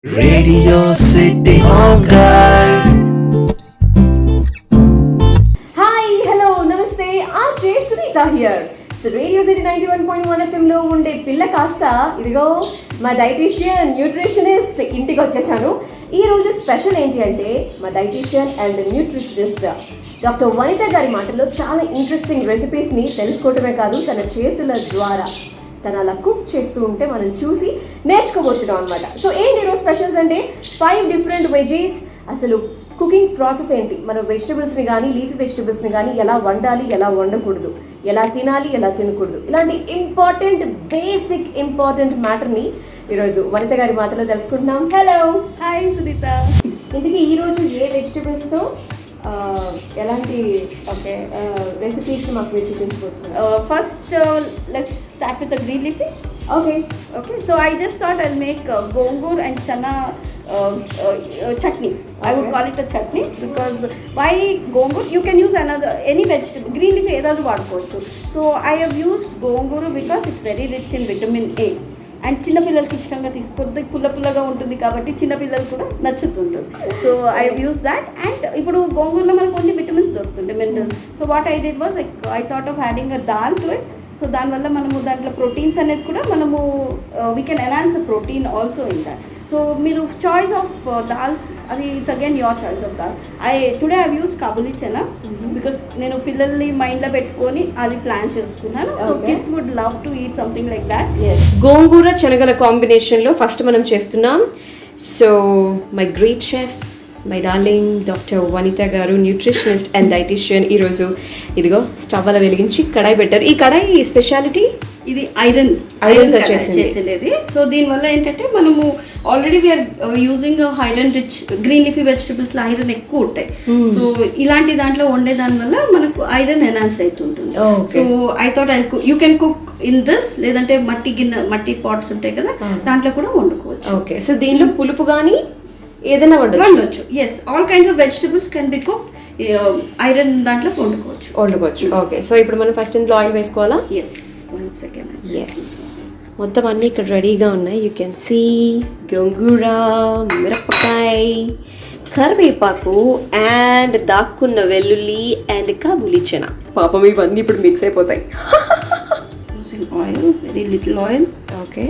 Radio City Home Guide. Hi, hello, namaste. RJ Sunita here. So Radio City 91.1 FM లో ఉండే పిల్ల కాస్త ఇదిగో మా డైటీషియన్ న్యూట్రిషనిస్ట్ ఇంటికి వచ్చేసాను. ఈ రోజు స్పెషల్ ఏంటి అంటే మా డైటీషియన్ అండ్ న్యూట్రిషనిస్ట్ డాక్టర్ వనిత గారి మాటల్లో చాలా ఇంట్రెస్టింగ్ రెసిపీస్ని తెలుసుకోవడమే కాదు తన చేతుల ద్వారా తను అలా కుక్ చేస్తూ ఉంటే మనం చూసి నేర్చుకోబోతున్నాం అనమాట. సో ఏంటి ఈరోజు స్పెషల్స్ అంటే 5 డిఫరెంట్ వెజీస్, అసలు కుకింగ్ ప్రాసెస్ ఏంటి, మనం వెజిటబుల్స్ని కానీ లీఫీ వెజిటబుల్స్ని కానీ ఎలా వండాలి, ఎలా వండకూడదు, ఎలా తినాలి, ఎలా తినకూడదు, ఇలాంటి బేసిక్ ఇంపార్టెంట్ మ్యాటర్ని ఈరోజు వనిత గారి మాటలో తెలుసుకుంటున్నాం. Hello, hi Sunitha. ఇంతకీ ఈరోజు ఏ వెజిటబుల్స్తో ఎలాంటి రెసిపీస్ మాకు మీరు చూపించబోతున్నారు? First let's start with the green leafy. Okay. So I just thought I'll make gongur and chana chutney. I would call it a chutney because why gongur? You can use any vegetable. Green leafy ఏదాలు వాడుకోవచ్చు. So I have used gongur because it's very rich in vitamin A. And చిన్నపిల్లలకి ఇష్టంగా తీసుకొద్ది, పుల్లగా ఉంటుంది కాబట్టి చిన్నపిల్లలు కూడా నచ్చుతుంటుంది. So I use that. And ఇప్పుడు గోంగూరలో మనకు కొన్ని విటమిన్స్ దొరుకుతుంటాయి, minerals. So what I did was I thought of adding a dal to it. So దానివల్ల మనము దాంట్లో ప్రోటీన్స్ అనేది కూడా మనము we can enhance the protein also in that. So మీరు చాయిస్ ఆఫ్ దాల్స్, అది it's again your choice of dal. Today I use Kabuli chana because నేను పిల్లల్ని మైండ్లో పెట్టుకొని అది ప్లాన్ చేసుకున్నాను. So kids would love to eat something like that. గోంగూర శనగల కాంబినేషన్లో ఫస్ట్ మనం చేస్తున్నాం. So my great chef, my darling doctor Vanitha గారు, న్యూట్రిషనిస్ట్ అండ్ డైటీషియన్, ఈరోజు ఇదిగో స్టవ్ అలా వెలిగించి కడాయి పెట్టారు. ఈ కడాయి స్పెషాలిటీ ఇది ఐరన్ చేసేది. సో దీనివల్ల ఏంటంటే మనము already we're using iron rich green leafy వెజిటబుల్స్లో ఐరన్ ఎక్కువ ఉంటాయి. సో ఇలాంటి దాంట్లో వండే దానివల్ల మనకు ఐరన్ ఎన్హాన్స్ అవుతుంటుంది. So I thought you can cook in this, లేదంటే మట్టి పాట్స్ ఉంటాయి కదా, దాంట్లో కూడా వండుకోవచ్చు. ఓకే. సో దీనిలో పులుపు కానీ ఏదైనా వండొచ్చు. Yes, all kinds of vegetables can be cook. Iron దాంట్లో వండుకోవచ్చు. ఓకే. సో ఇప్పుడు మనం ఫస్ట్ ఇందులో ఆయిల్ వేసుకోవాలా? Yes, 1 second. ఎస్, మొత్తం అన్నీ ఇక్కడ రెడీగా ఉన్నాయి. యూ కెన్ సీ గోంగూర, మిరపకాయ, కరివేపాకు అండ్ దాక్కున్న వెల్లుల్లి అండ్ కాబూలీ చనా. పాపం ఇవన్నీ ఇప్పుడు మిక్స్ అయిపోతాయి. Oil, very little oil. Okay.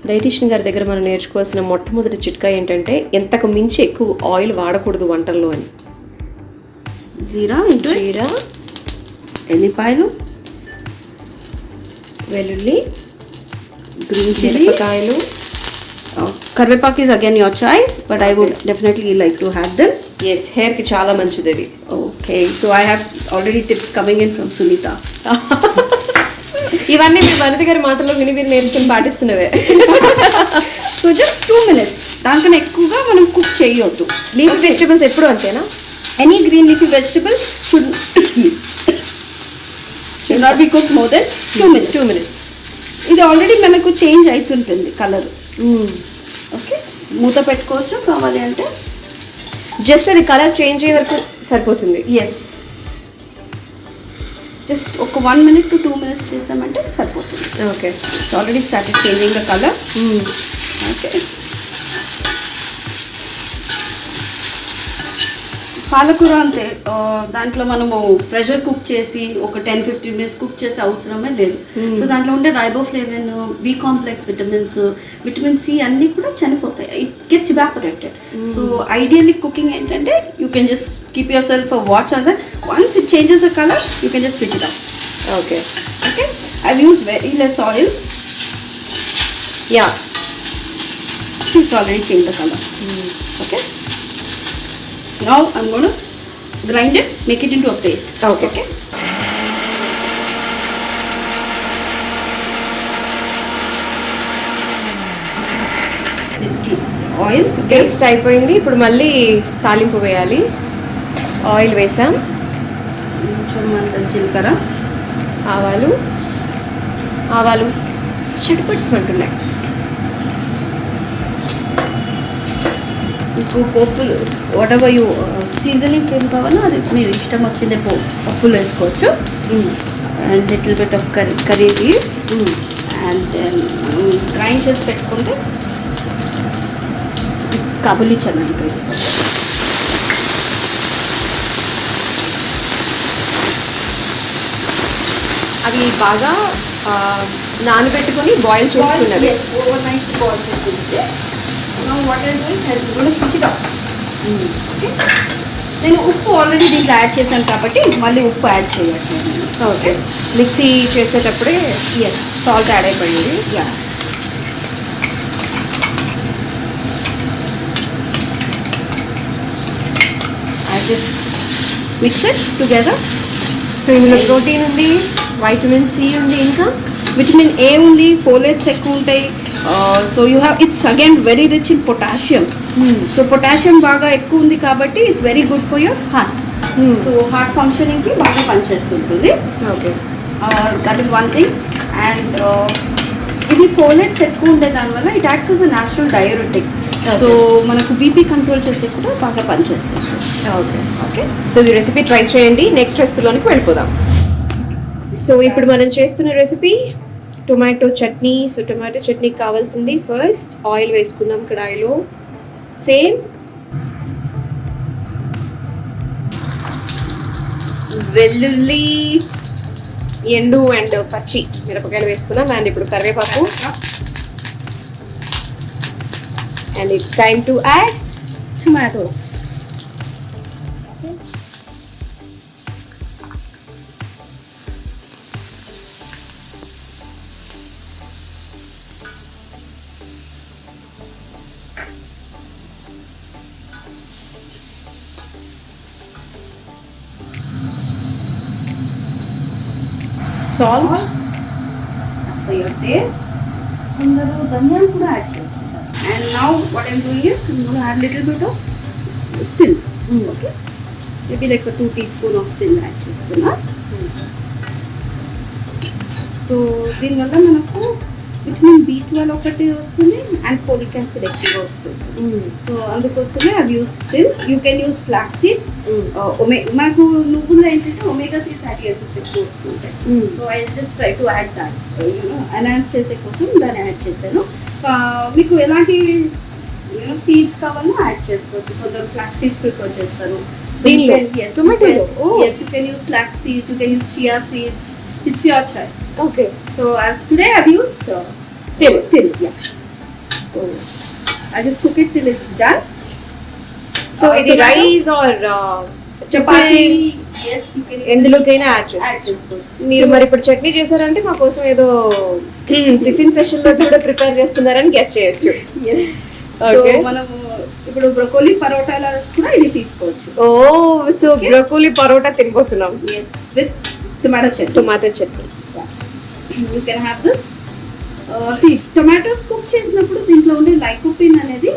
Dietitian గారి దగ్గర మనం నేర్చుకోవాల్సిన మొట్టమొదటి చిట్కా ఏంటంటే ఎంతకు మించి ఎక్కువ ఆయిల్ వాడకూడదు వంటల్లో అని. జీరా, ఎల్లిపాయలు, వెల్లుల్లి, గ్రీన్ మిరపకాయలు, కరివేపాకు is again your choice, but I would definitely like to have them. Yes, హెయిర్కి చాలా మంచిది అది. Okay. So I have already tips coming in from Sunita. ఇవన్నీ వనిత గారి మాటల్లో విని నేర్చుకుని పాటిస్తున్నవే. సో జస్ట్ 2 minutes, దానికన్నా ఎక్కువగా మనం కుక్ చేయొద్దు. లీఫీ వెజిటబుల్స్ ఎప్పుడు అంతేనా? Any green leafy vegetable should not be cooked more than 2 minutes. ఇది ఆల్రెడీ మనకు చేంజ్ అవుతుంటుంది కలర్. ఓకే, మూత పెట్టుకోవచ్చు కావాలి అంటే. జస్ట్ అది కలర్ చేంజ్ అయ్యే వరకు సరిపోతుంది. ఎస్, జస్ట్ ఒక 1 minute to 2 minutes చేసామంటే సరిపోతుంది. Okay. Already started changing the colour. Okay. పాలకూర అంతే, దాంట్లో మనము ప్రెషర్ కుక్ చేసి ఒక 10-15 minutes కుక్ చేసే అవసరమే లేదు. సో దాంట్లో ఉండే riboflavin, B complex vitamins, vitamin C అన్నీ కూడా చనిపోతాయి. It gets evaporated. So ideally cooking ఏంటంటే you can just keep yourself watch on that. Once it changes the colour you can just switch it off. Okay. Okay, I use very less oil. Yeah, it's already change the colour. Okay. Now I'm going to grind it, make it into a paste. Okay. Oil paste అయిపోయింది. ఇప్పుడు మళ్ళీ తాలింపు వేయాలి. Oil వేసాం, కొంచెం అంత జీలకర్ర, ఆవాలు చటుపట్టుకుంటున్నాయి. పోపులు, వాట్ ఎవర్ యూ సీజనింగ్ ఏం కావాలో అది మీరు ఇష్టం వచ్చిందే పప్పులు వేసుకోవచ్చు. And little bit of curry leaves and then grind చేసి పెట్టుకుంటే కాబులి చనా ఉంటుంది. అవి బాగా నానబెట్టుకొని బాయిల్ చేసుకున్నది. ఓవర్ నైట్ బాయిల్ చేసుకుంటే వాటర్ కూడా స్విచ్ నేను ఉప్పు ఆల్రెడీ దీంట్లో యాడ్ చేశాను కాబట్టి మళ్ళీ ఉప్పు యాడ్ చేయట్లేదు. ఓకే, మిక్సీ చేసేటప్పుడే సాల్ట్ యాడ్ అయిపోయింది. Yeah, I just mix it together. So ఇందులో ప్రోటీన్ ఉంది, వైటమిన్ సి ఉంది, ఇంకా విటమిన్ ఏ ఉంది, ఫోలేట్స్ ఎక్కువ ఉంటాయి. So you have it's again very rich in potassium. So potassium బాగా ఎక్కువ ఉంది కాబట్టి it's very good for your heart. So heart ఫంక్షనింగ్కి బాగా పనిచేస్తుంటుంది. Okay, that is one thing. And ఇది ఫోలేట్స్ ఎక్కువ ఉండే దానివల్ల it acts as a natural diuretic. So మనకు బీపీ కంట్రోల్ చేసే కూడా బాగా పనిచేస్తుంది. Okay okay. సో ఈ రెసిపీ ట్రై చేయండి. నెక్స్ట్ రెసిపీలోనికి వెళ్ళిపోదాం. సో ఇప్పుడు మనం చేస్తున్న recipe tomato chutney. So tomato చట్నీకి కావాల్సింది ఫస్ట్ ఆయిల్ వేసుకుందాం కడాయిలో. సేమ్ వెల్లుల్లి, ఎండు అండ్ పచ్చి మిరపకాయలు వేసుకున్నాం. అండ్ ఇప్పుడు కరివేపాకు. And it's time to add tomato. Salt for your taste. అందరూ ధనియాలు కూడా యాడ్ చేస్తారు. And now what I'm doing is I'm going to add little bit of til. Okay, maybe like 2 teaspoons of til add చేస్తున్నా. So దీనివల్ల మనకు vitamin B12 ఒకటి వస్తుంది and folic acid ఎక్కువ వస్తుంది. సో అందుకోసమే అవి use til. You can use flax seeds. మనకు నువ్వుల్లో ఏంటంటే omega-3 ఫ్యాటీ యాసిడ్స్ ఎక్కువ వస్తుంటాయి. So I just try to add that, enhance చేసే కోసం దాన్ని యాడ్ చేశాను. మీకు ఎలాంటి సీడ్స్ కావాలో యాడ్ చేసుకోవచ్చు. కొందరు ఫ్లాక్స్ సీడ్స్ ప్రిఫర్ చేస్తారు. Yes, you can use flax seeds, you can use chia seeds. It's your choice. Okay. So today I've used till. Yeah. So I just cook it till it's done. So ఇది rice or chapati Yes, you can ఎందులోకైనా add add చేసుకోవచ్చు. చేసుకోవచ్చు. మీరు మరి ఇప్పుడు చట్నీ చేశారంటే మా కోసం ఏదో టిఫిన్ సెషన్ లో కూడా ప్రిపేర్ చేస్తున్నారని గెస్ చేయొచ్చు. Yes. Okay. So మనము ఇప్పుడు బ్రొకోలీ పరోటాల కూడా ఇది తీసుకోవచ్చు. ఓ, సో బ్రోకోలీ పరోటా తినబోతున్నాం. Yes, with tomato chutney. Tomato chutney. You can have this. See, tomatoes cook చేసినప్పుడు దీంట్లో ఉండే lycopene అనేది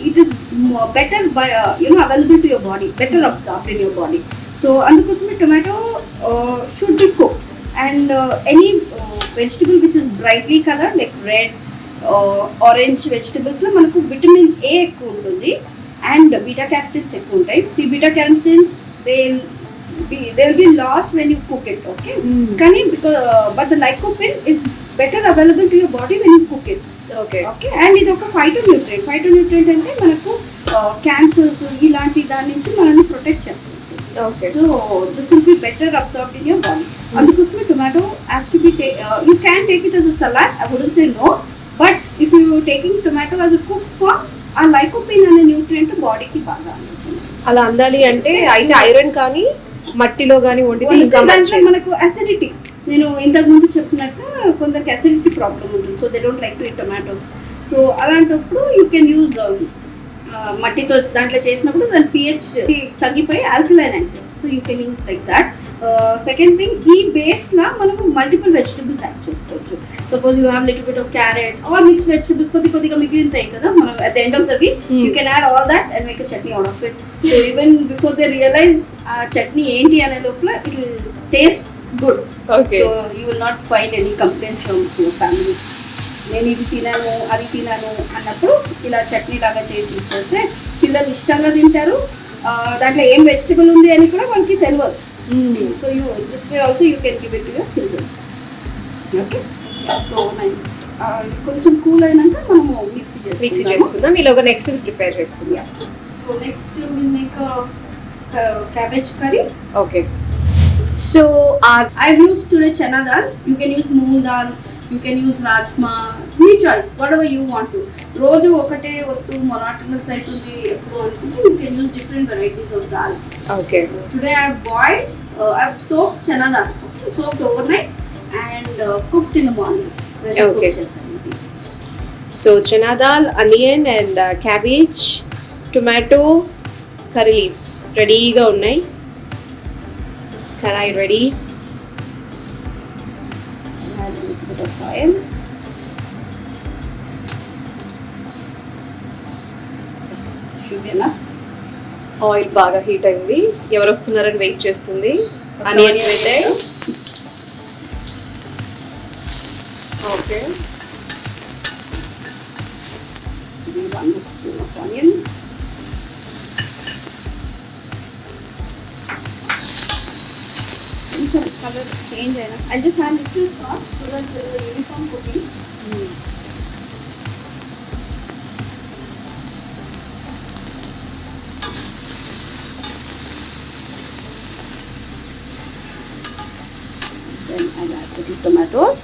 it is better by available to your body, better absorbed in your body. So అందుకోసమే tomato should be cooked. And any vegetable which is brightly colored like red, orange vegetables లో మనకు vitamin A ఎక్కువ ఉంటుంది and beta carotenes ఎక్కువ ఉంటాయి. See beta carotenes they will be lost when you cook it. Okay, కానీ but the lycopene is better available to your body when you cook it. Okay okay, and ఇది ఒక phytonutrient. Phytonutrient అంటే మనకు cancers ఇలాంటి దాని నుంచి మనల్ని protect చేస్తుంది. Okay, so this will be better absorbed in your body. అందుకోసమే tomato has to be you can take it as a salad. I wouldn't say no. But if you taking tomato as a cook form, ఆ lycopene అనే nutrient బాడీకి బాగా అందుతుంది. అలా అందాలి అంటే అయితే ఐరన్ కానీ మట్టిలో కానీ వండితే ఇంకా దాంట్లో మంచిది. మనకు అసిడిటీ, నేను ఇంతకు ముందు చెప్పినట్టు కొందరికి అసిడిటీ ప్రాబ్లమ్ ఉంటుంది. So they don't like to eat tomatoes. So అలాంటప్పుడు యూ కెన్ యూజ్ మట్టితో దాంట్లో చేసినప్పుడు దాని pH తగ్గిపోయి ఆల్కలైన్ అయితే. So you can use like that. Second thing, ఈ బేస్లో మనము మల్టిపుల్ వెజిటబుల్స్ యాడ్ చేసుకోవచ్చు. Suppose you have little bit of carrot or mix vegetables కొద్దిగా మిగిలి ఉంటాయి కదా, మనం at the end of the week you can add all that and make a chutney out of it. So even before they realize ఆ చట్నీ ఏంటి అనే లోపల it will taste good. Okay. So you will not find any complaints from your family. నేను ఇది తినాను అది తినాను అన్నప్పుడు ఇలా చట్నీ లాగా చేసి ఇస్తే పిల్లలు ఇష్టంగా తింటారు. దాంట్లో ఏం వెజిటబుల్ ఉంది అని కూడా వాళ్ళకి తెలియదు. So you this way also you can give it to your children. Okay, so కొంచెం కూల్ అయినాక మనము మిక్సీ మిక్సీ చేసుకుందాము. చేసుకుందాం. ఈలోగా నెక్స్ట్ ప్రిపేర్ చేసుకుందాం. So next will make cabbage curry. Okay. So I've used today chana dal. You can use moong dal. You can use rajma. Your choice. Whatever you want to. రోజు ఒకటే వద్దు monotonous అవుతుంది ఎప్పుడు అనుకుంటే you can use different varieties of dals. Okay. Today I've boiled. I've soaked chana dal. Okay? Soaked overnight and cooked in the morning. Pressure Okay. cook చేశాను. So chana dal, onion and cabbage, tomato, curry leaves రెడీగా ఉన్నాయి. Kadai ready. Add a little bit of oil. Should be enough. Oil బాగా heat అయింది. ఎవరు వస్తున్నారని wait చేస్తుంది. Onion పెట్టాయి. Okay. One spoon of onion. Color change enough. I just add little salt so that there is a uniform cooking. Then I'll add the tomatoes.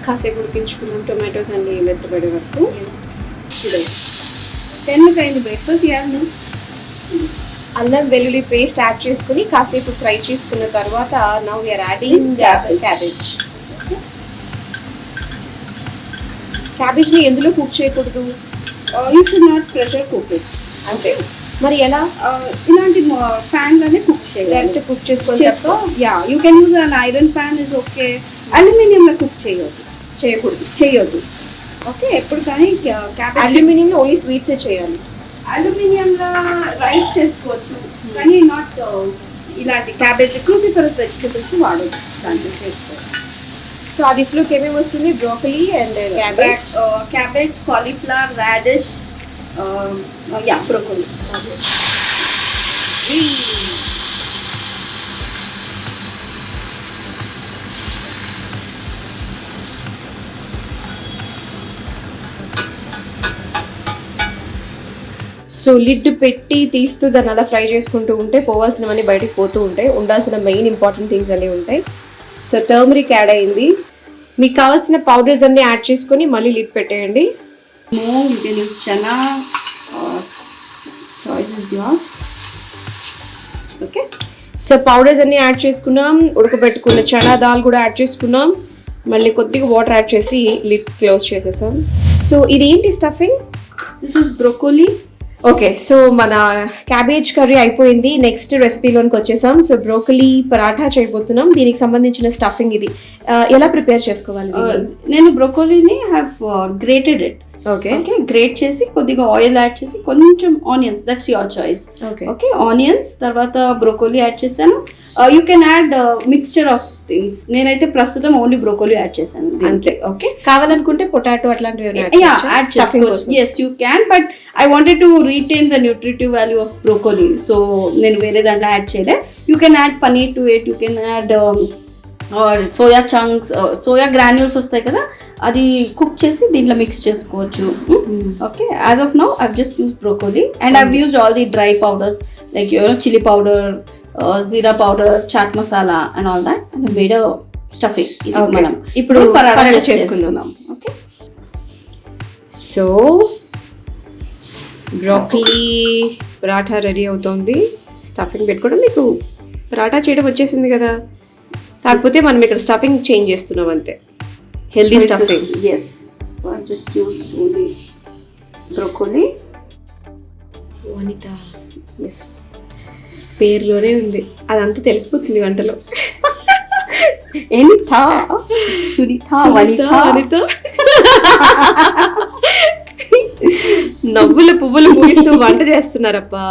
కాసేపు ఉడికించుకుందాం tomatoes అన్ని మెత్తబడే వరకు. 10 అయింది బ్రేక్ఫాస్ట్ యాడ్. అల్లం వెల్లుల్లి పేస్ట్ యాడ్ చేసుకుని కాసేపు fry చేసుకున్న తర్వాత నౌ వీఆర్ యాడింగ్ క్యాబేజ్. క్యాబేజ్ని ఎందులో కుక్ చేయకూడదు? You should not pressure cook it. అంతే. మరి ఎలా? ఇలాంటి ప్యాన్ లోనే కుక్ చేయాలి. డైరెక్ట్ కుక్ చేసుకొని yeah you can use an iron pan is okay. అల్యూమినియంలో కుక్ చేయొద్దు. ఓకే. ఎప్పుడు కానీ క్యాబేజ్ అల్యూమినియం ఓన్లీ స్వీట్సే చేయాలి. అల్యూమినియంలో రైస్ చేసుకోవచ్చు కానీ నాట్ ఇలాంటి క్యాబేజ్ క్రూసిఫరస్ వెజిటబుల్స్ వాడొచ్చు దాంట్లో చేసుకోవచ్చు. సో ఆ డిష్లోకి ఏమేమి వస్తుంది? Broccoli and cabbage, cauliflower, radish, broccoli. So lid పెట్టి తీస్తూ దాన్ని అలా ఫ్రై చేసుకుంటూ ఉంటే పోవాల్సినవన్నీ బయటకు పోతూ ఉంటాయి. ఉండాల్సిన మెయిన్ ఇంపార్టెంట్ థింగ్స్ అన్నీ ఉంటాయి. సో టర్మరిక్ యాడ్ అయింది. మీకు కావాల్సిన పౌడర్స్ అన్నీ యాడ్ చేసుకొని మళ్ళీ లిడ్ పెట్టేయండి. Moong, you can use chana. Choice is yours. Okay. So powders అన్నీ యాడ్ చేసుకున్నాం. ఉడకబెట్టుకున్న చనా దాల్ కూడా యాడ్ చేసుకున్నాం. మళ్ళీ కొద్దిగా వాటర్ యాడ్ చేసి లిడ్ క్లోజ్ చేసేసాం. సో ఇది ఏంటి stuffing? This is broccoli. Okay. So మన క్యాబేజ్ కర్రీ అయిపోయింది. నెక్స్ట్ రెసిపీలోనికి వచ్చేసాం. సో బ్రోకలీ పరాఠా చేయబోతున్నాం. దీనికి సంబంధించిన స్టఫింగ్ ఇది. ఎలా ప్రిపేర్ చేసుకోవాలి? నేను బ్రోకోలీని have grated it. Okay. Grate చేసి కొద్దిగా ఆయిల్ యాడ్ చేసి కొంచెం onions, that's your choice. Okay. Onions తర్వాత బ్రోకోలీ యాడ్ చేశాను. You can add mixture of things. నేనైతే ప్రస్తుతం ఓన్లీ బ్రోకోలీ యాడ్ చేశాను అంతే. ఓకే. కావాలనుకుంటే పొటాటో అట్లాంటివి యాడ్ చేసుకోవచ్చు. Yes you can, but I wanted to retain the nutritive value of broccoli. So నేను వేరే దాంట్లో యాడ్ చేయలే. You can add paneer to it. You can add soya chunks, soya granules వస్తాయి కదా, అది కుక్ చేసి దీంట్లో మిక్స్ చేసుకోవచ్చు. Okay. As of now I've just use broccoli and I've used all the dry powders like chilli powder, jeera powder, chaat masala and all that and made stuffing. మనం ఇప్పుడు పరాఠా చేసుకుందాం. Okay. So broccoli paratha ready అవుతుంది. Stuffing పెట్టుకోవడం మీకు పరాఠా చేయడం వచ్చేసింది కదా, కాకపోతే మనం ఇక్కడ స్టఫింగ్ చేంజ్ చేస్తున్నాం అంతే. Healthy stuffing. Yes. So I just used only broccoli. Vanitha. Yes, పేరులోనే ఉంది, అదంతా తెలిసిపోతుంది వంటలో. ఎనిత, సునీత, వనిత. నవ్వుల పువ్వులు పూయిస్తూ వంట చేస్తున్నారప్పా.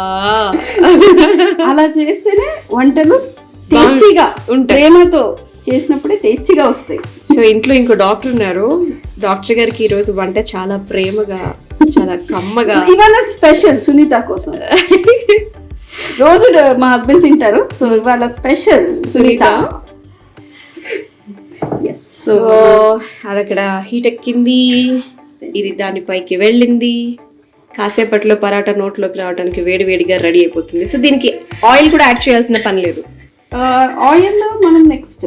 అలా చేస్తేనే వంటలు టేస్టీగా ఉంటాయి. ప్రేమతో చేసినప్పుడే టేస్టీగా వస్తాయి. సో ఇంట్లో ఇంకో డాక్టర్ ఉన్నారు. డాక్టర్ గారికి ఈ రోజు వంట చాలా ప్రేమగా, చాలా కమ్మగా. ఇవాళ స్పెషల్ సునీత కోసం. రోజు మా హస్బెండ్ తింటారు, సో ఇవాళ స్పెషల్ సునీత. సో అది అక్కడ హీట్ ఎక్కింది, ఇది దానిపైకి వెళ్ళింది. కాసేపట్లో పరాటా నోట్లోకి రావడానికి వేడివేడిగా రెడీ అయిపోతుంది. సో దీనికి ఆయిల్ కూడా యాడ్ చేయాల్సిన పని లేదు. ఆయిల్ మనం నెక్స్ట్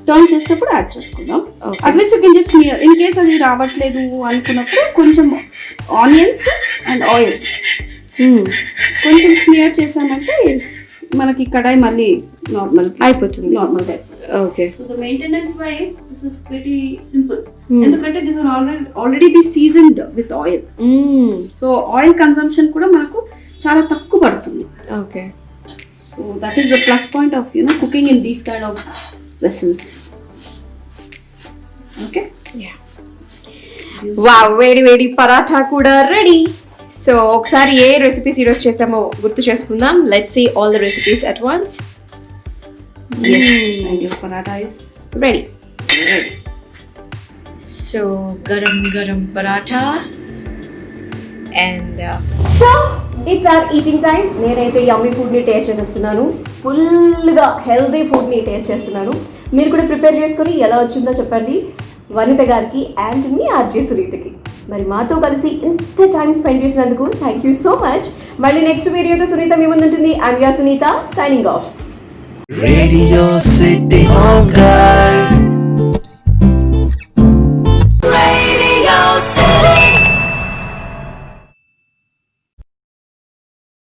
టర్న్ చేసినప్పుడు యాడ్ చేసుకుందాం. At least you can just smear. In case అది రావట్లేదు అనుకున్నప్పుడు కొంచెం ఆనియన్స్ అండ్ ఆయిల్ కొంచెం స్మియర్ చేసామంటే మనకి కడాయి మళ్ళీ నార్మల్ అయిపోతుంది. Normal okay. So the maintenance wise this is pretty simple. ఎందుకంటే this is already be seasoned with oil. So oil consumption కూడా మనకు చాలా తక్కువ పడుతుంది. Okay. So that is the plus point of cooking in these kind of vessels. Okay. Yeah. Wow, వేడి వేడి పరాఠా కూడా ready. So ఒకసారి ఏ రెసిపీస్ ఈరోజు చేసామో గుర్తు చేసుకుందాం. Let's see all the recipes at once. And your paratha is ready. So garam garam paratha and so it's our eating time. నేనైతే yummy ఫుడ్ని టేస్ట్ చేసేస్తున్నాను. ఫుల్గా హెల్దీ ఫుడ్ని టేస్ట్ చేస్తున్నాను. మీరు కూడా ప్రిపేర్ చేసుకొని ఎలా వచ్చిందో చెప్పండి వనిత గారికి అండ్ మీ ఆర్జే సునీతకి. మరి మాతో కలిసి ఇంత టైం స్పెండ్ చేసినందుకు థ్యాంక్ యూ సో మచ్. మళ్ళీ నెక్స్ట్ వీడియోతో సునీత మీ ముందుంటుంది. I'm your Sunitha, signing off. Radio City Home Guide.